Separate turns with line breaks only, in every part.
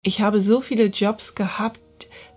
Ich habe so viele Jobs gehabt,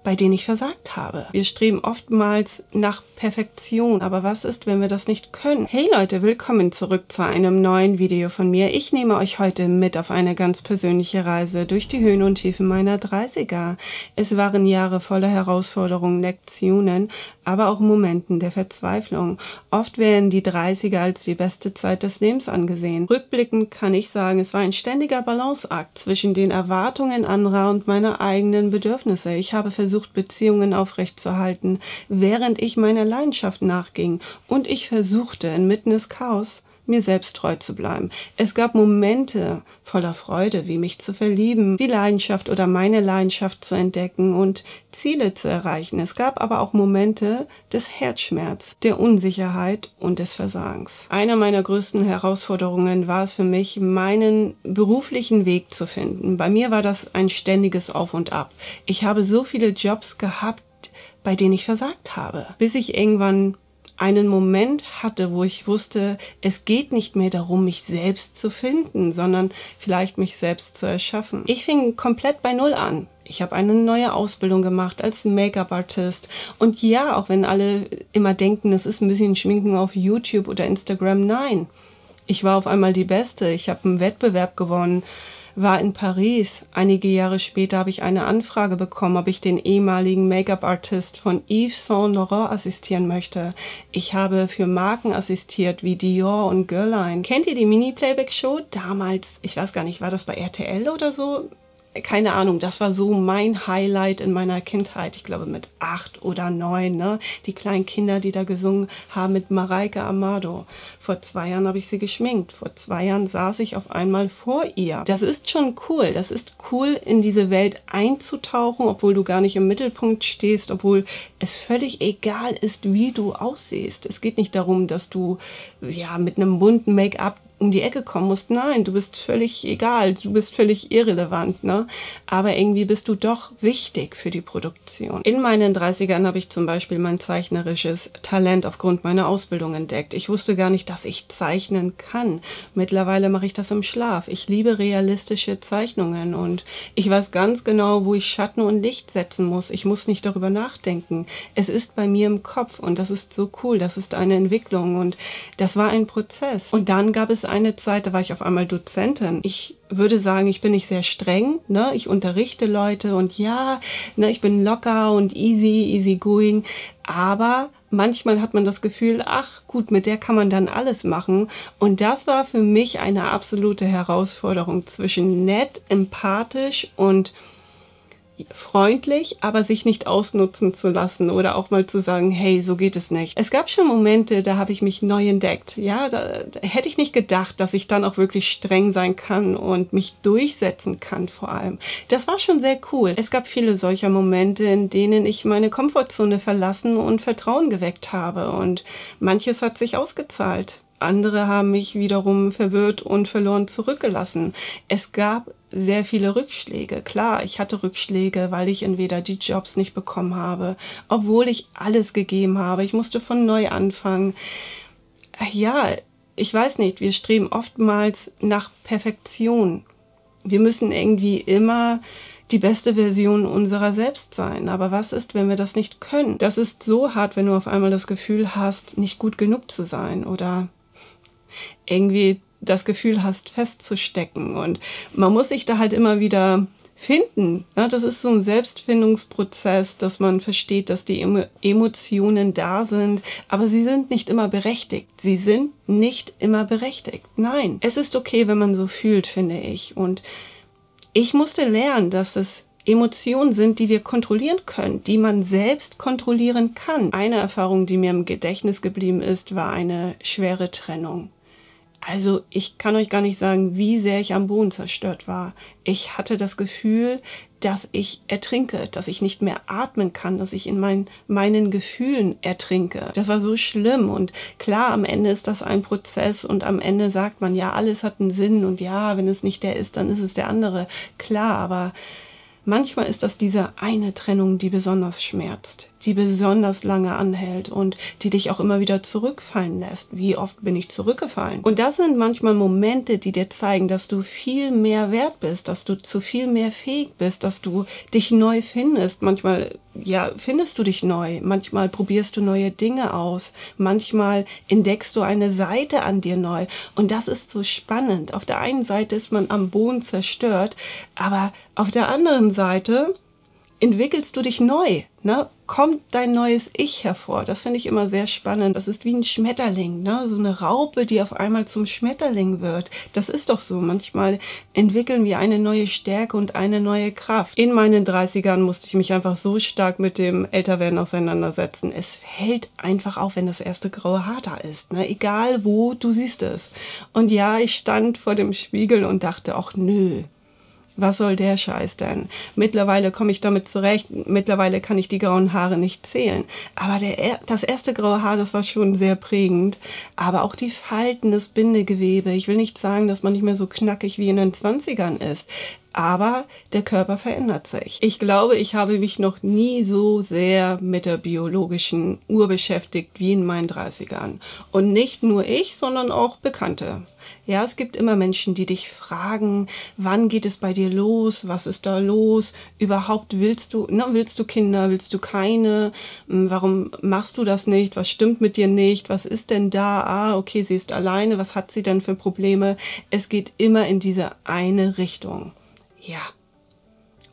bei denen ich versagt habe. Wir streben oftmals nach Perfektion, aber was ist, wenn wir das nicht können? Hey Leute, willkommen zurück zu einem neuen Video von mir. Ich nehme euch heute mit auf eine ganz persönliche Reise durch die Höhen und Tiefen meiner 30er. Es waren Jahre voller Herausforderungen, Lektionen, aber auch Momenten der Verzweiflung. Oft werden die 30er als die beste Zeit des Lebens angesehen. Rückblickend kann ich sagen, es war ein ständiger Balanceakt zwischen den Erwartungen anderer und meiner eigenen Bedürfnisse. Ich habe versucht, Beziehungen aufrechtzuerhalten, während ich meiner Leidenschaft nachging, und ich versuchte inmitten des Chaos mir selbst treu zu bleiben. Es gab Momente voller Freude, wie mich zu verlieben, die Leidenschaft oder meine Leidenschaft zu entdecken und Ziele zu erreichen. Es gab aber auch Momente des Herzschmerz, der Unsicherheit und des Versagens. Eine meiner größten Herausforderungen war es für mich, meinen beruflichen Weg zu finden. Bei mir war das ein ständiges Auf und Ab. Ich habe so viele Jobs gehabt, bei denen ich versagt habe, bis ich irgendwann einen Moment hatte, wo ich wusste, es geht nicht mehr darum, mich selbst zu finden, sondern vielleicht mich selbst zu erschaffen. Ich fing komplett bei Null an. Ich habe eine neue Ausbildung gemacht als Make-up-Artist. Und ja, auch wenn alle immer denken, es ist ein bisschen Schminken auf YouTube oder Instagram, nein. Ich war auf einmal die Beste. Ich habe einen Wettbewerb gewonnen, war in Paris. Einige Jahre später habe ich eine Anfrage bekommen, ob ich den ehemaligen Make-up-Artist von Yves Saint Laurent assistieren möchte. Ich habe für Marken assistiert wie Dior und Guerlain. Kennt ihr die Mini-Playback-Show? Damals, ich weiß gar nicht, war das bei RTL oder so? Keine Ahnung, das war so mein Highlight in meiner Kindheit. Ich glaube mit 8 oder 9, ne? Die kleinen Kinder, die da gesungen haben mit Mareike Amado. Vor 2 Jahren habe ich sie geschminkt. Vor 2 Jahren saß ich auf einmal vor ihr. Das ist schon cool. Das ist cool, in diese Welt einzutauchen, obwohl du gar nicht im Mittelpunkt stehst, obwohl es völlig egal ist, wie du aussiehst. Es geht nicht darum, dass du ja mit einem bunten Make-up um die Ecke kommen musst. Nein, du bist völlig egal, du bist völlig irrelevant, ne? Aber irgendwie bist du doch wichtig für die Produktion. In meinen 30ern habe ich zum Beispiel mein zeichnerisches Talent aufgrund meiner Ausbildung entdeckt. Ich wusste gar nicht, dass ich zeichnen kann. Mittlerweile mache ich das im Schlaf. Ich liebe realistische Zeichnungen und ich weiß ganz genau, wo ich Schatten und Licht setzen muss. Ich muss nicht darüber nachdenken. Es ist bei mir im Kopf und das ist so cool. Das ist eine Entwicklung und das war ein Prozess. Und dann gab es eine Zeit, da war ich auf einmal Dozentin. Ich würde sagen, ich bin nicht sehr streng, ne? Ich unterrichte Leute und ja, ne, ich bin locker und easy going, aber manchmal hat man das Gefühl, ach gut, mit der kann man dann alles machen. Und das war für mich eine absolute Herausforderung zwischen nett, empathisch und freundlich, aber sich nicht ausnutzen zu lassen oder auch mal zu sagen, hey, so geht es nicht. Es gab schon Momente, da habe ich mich neu entdeckt. Ja, da hätte ich nicht gedacht, dass ich dann auch wirklich streng sein kann und mich durchsetzen kann vor allem. Das war schon sehr cool. Es gab viele solcher Momente, in denen ich meine Komfortzone verlassen und Vertrauen geweckt habe und manches hat sich ausgezahlt. Andere haben mich wiederum verwirrt und verloren zurückgelassen. Es gab sehr viele Rückschläge. Klar, ich hatte Rückschläge, weil ich entweder die Jobs nicht bekommen habe, obwohl ich alles gegeben habe. Ich musste von neu anfangen. Ja, ich weiß nicht, wir streben oftmals nach Perfektion. Wir müssen irgendwie immer die beste Version unserer selbst sein. Aber was ist, wenn wir das nicht können? Das ist so hart, wenn du auf einmal das Gefühl hast, nicht gut genug zu sein oder irgendwie das Gefühl hast, festzustecken. Und man muss sich da halt immer wieder finden. Ja, das ist so ein Selbstfindungsprozess, dass man versteht, dass die Emotionen da sind, aber sie sind nicht immer berechtigt. Sie sind nicht immer berechtigt. Nein, es ist okay, wenn man so fühlt, finde ich. Und ich musste lernen, dass es Emotionen sind, die wir kontrollieren können, die man selbst kontrollieren kann. Eine Erfahrung, die mir im Gedächtnis geblieben ist, war eine schwere Trennung. Also ich kann euch gar nicht sagen, wie sehr ich am Boden zerstört war. Ich hatte das Gefühl, dass ich ertrinke, dass ich nicht mehr atmen kann, dass ich in meinen Gefühlen ertrinke. Das war so schlimm und klar, am Ende ist das ein Prozess und am Ende sagt man, ja, alles hat einen Sinn und ja, wenn es nicht der ist, dann ist es der andere. Klar, aber manchmal ist das diese eine Trennung, die besonders schmerzt, die besonders lange anhält und die dich auch immer wieder zurückfallen lässt. Wie oft bin ich zurückgefallen? Und das sind manchmal Momente, die dir zeigen, dass du viel mehr wert bist, dass du zu viel mehr fähig bist, dass du dich neu findest. Manchmal, ja, findest du dich neu. Manchmal probierst du neue Dinge aus. Manchmal entdeckst du eine Seite an dir neu. Und das ist so spannend. Auf der einen Seite ist man am Boden zerstört, aber auf der anderen Seite entwickelst du dich neu, ne? Kommt dein neues Ich hervor. Das finde ich immer sehr spannend. Das ist wie ein Schmetterling, ne? So eine Raupe, die auf einmal zum Schmetterling wird. Das ist doch so. Manchmal entwickeln wir eine neue Stärke und eine neue Kraft. In meinen 30ern musste ich mich einfach so stark mit dem Älterwerden auseinandersetzen. Es fällt einfach auf, wenn das erste graue Haar da ist, ne? Egal wo, du siehst es. Und ja, ich stand vor dem Spiegel und dachte, ach nö. Was soll der Scheiß denn? Mittlerweile komme ich damit zurecht. Mittlerweile kann ich die grauen Haare nicht zählen. Aber das erste graue Haar, das war schon sehr prägend. Aber auch die Falten, das Bindegewebe. Ich will nicht sagen, dass man nicht mehr so knackig wie in den 20ern ist. Aber der Körper verändert sich. Ich glaube, ich habe mich noch nie so sehr mit der biologischen Uhr beschäftigt wie in meinen 30ern. Und nicht nur ich, sondern auch Bekannte. Ja, es gibt immer Menschen, die dich fragen, wann geht es bei dir los, was ist da los, überhaupt willst du Kinder, willst du keine, warum machst du das nicht, was stimmt mit dir nicht, was ist denn da, ah, okay, sie ist alleine, was hat sie denn für Probleme? Es geht immer in diese eine Richtung. Ja,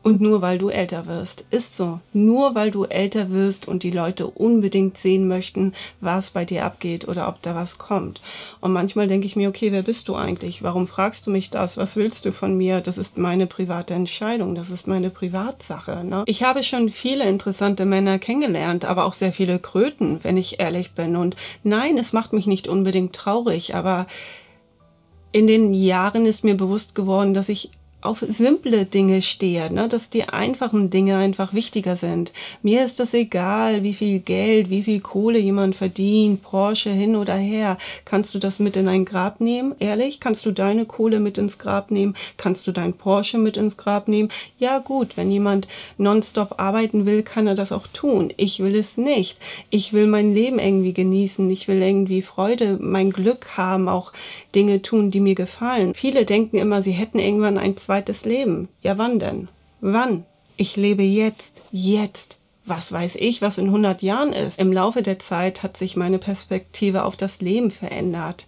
und nur weil du älter wirst, ist so. Nur weil du älter wirst und die Leute unbedingt sehen möchten, was bei dir abgeht oder ob da was kommt. Und manchmal denke ich mir, okay, wer bist du eigentlich? Warum fragst du mich das? Was willst du von mir? Das ist meine private Entscheidung, das ist meine Privatsache, ne? Ich habe schon viele interessante Männer kennengelernt, aber auch sehr viele Kröten, wenn ich ehrlich bin. Und nein, es macht mich nicht unbedingt traurig, aber in den Jahren ist mir bewusst geworden, dass ich auf simple Dinge stehe, ne? Dass die einfachen Dinge einfach wichtiger sind. Mir ist das egal, wie viel Geld, wie viel Kohle jemand verdient, Porsche hin oder her. Kannst du das mit in ein Grab nehmen? Ehrlich? Kannst du deine Kohle mit ins Grab nehmen? Kannst du dein Porsche mit ins Grab nehmen? Ja gut, wenn jemand nonstop arbeiten will, kann er das auch tun. Ich will es nicht. Ich will mein Leben irgendwie genießen. Ich will irgendwie Freude, mein Glück haben, auch Dinge tun, die mir gefallen. Viele denken immer, sie hätten irgendwann ein zweites Leben. Ja, wann denn? Wann? Ich lebe jetzt. Jetzt. Was weiß ich, was in 100 Jahren ist? Im Laufe der Zeit hat sich meine Perspektive auf das Leben verändert.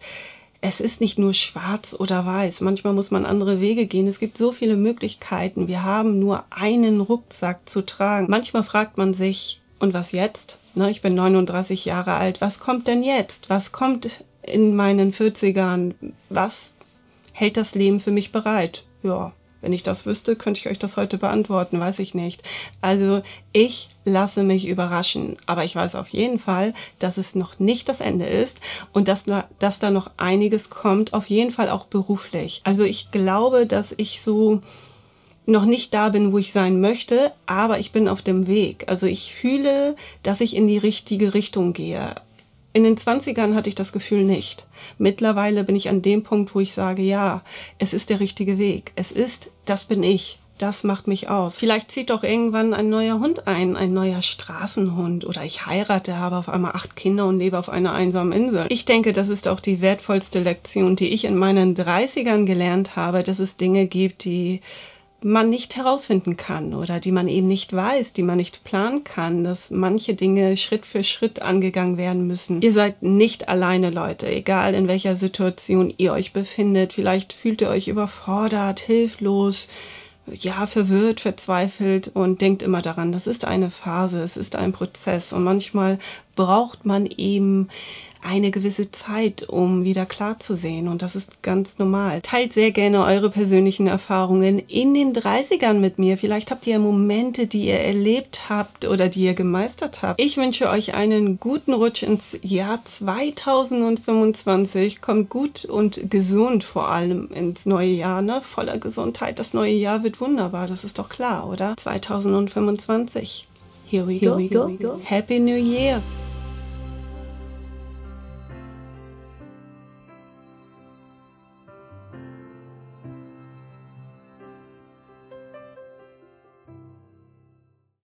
Es ist nicht nur schwarz oder weiß. Manchmal muss man andere Wege gehen. Es gibt so viele Möglichkeiten. Wir haben nur einen Rucksack zu tragen. Manchmal fragt man sich, und was jetzt? Ne, ich bin 39 Jahre alt. Was kommt denn jetzt? Was kommt in meinen 40ern? Was hält das Leben für mich bereit? Ja, wenn ich das wüsste, könnte ich euch das heute beantworten, weiß ich nicht. Also ich lasse mich überraschen, aber ich weiß auf jeden Fall, dass es noch nicht das Ende ist und dass da noch einiges kommt, auf jeden Fall auch beruflich. Also ich glaube, dass ich so noch nicht da bin, wo ich sein möchte, aber ich bin auf dem Weg. Also ich fühle, dass ich in die richtige Richtung gehe. In den 20ern hatte ich das Gefühl nicht. Mittlerweile bin ich an dem Punkt, wo ich sage, ja, es ist der richtige Weg. Es ist, das bin ich. Das macht mich aus. Vielleicht zieht auch irgendwann ein neuer Hund ein neuer Straßenhund. Oder ich heirate, habe auf einmal 8 Kinder und lebe auf einer einsamen Insel. Ich denke, das ist auch die wertvollste Lektion, die ich in meinen 30ern gelernt habe, dass es Dinge gibt, die man nicht herausfinden kann oder die man eben nicht weiß, die man nicht planen kann, dass manche Dinge Schritt für Schritt angegangen werden müssen. Ihr seid nicht alleine, Leute, egal in welcher Situation ihr euch befindet. Vielleicht fühlt ihr euch überfordert, hilflos, ja, verwirrt, verzweifelt und denkt immer daran, das ist eine Phase, es ist ein Prozess und manchmal braucht man eben eine gewisse Zeit, um wieder klar zu sehen und das ist ganz normal. Teilt sehr gerne eure persönlichen Erfahrungen in den 30ern mit mir. Vielleicht habt ihr Momente, die ihr erlebt habt oder die ihr gemeistert habt. Ich wünsche euch einen guten Rutsch ins Jahr 2025. Kommt gut und gesund vor allem ins neue Jahr, ne? Voller Gesundheit. Das neue Jahr wird wunderbar, das ist doch klar, oder? 2025. Here we go. Happy New Year!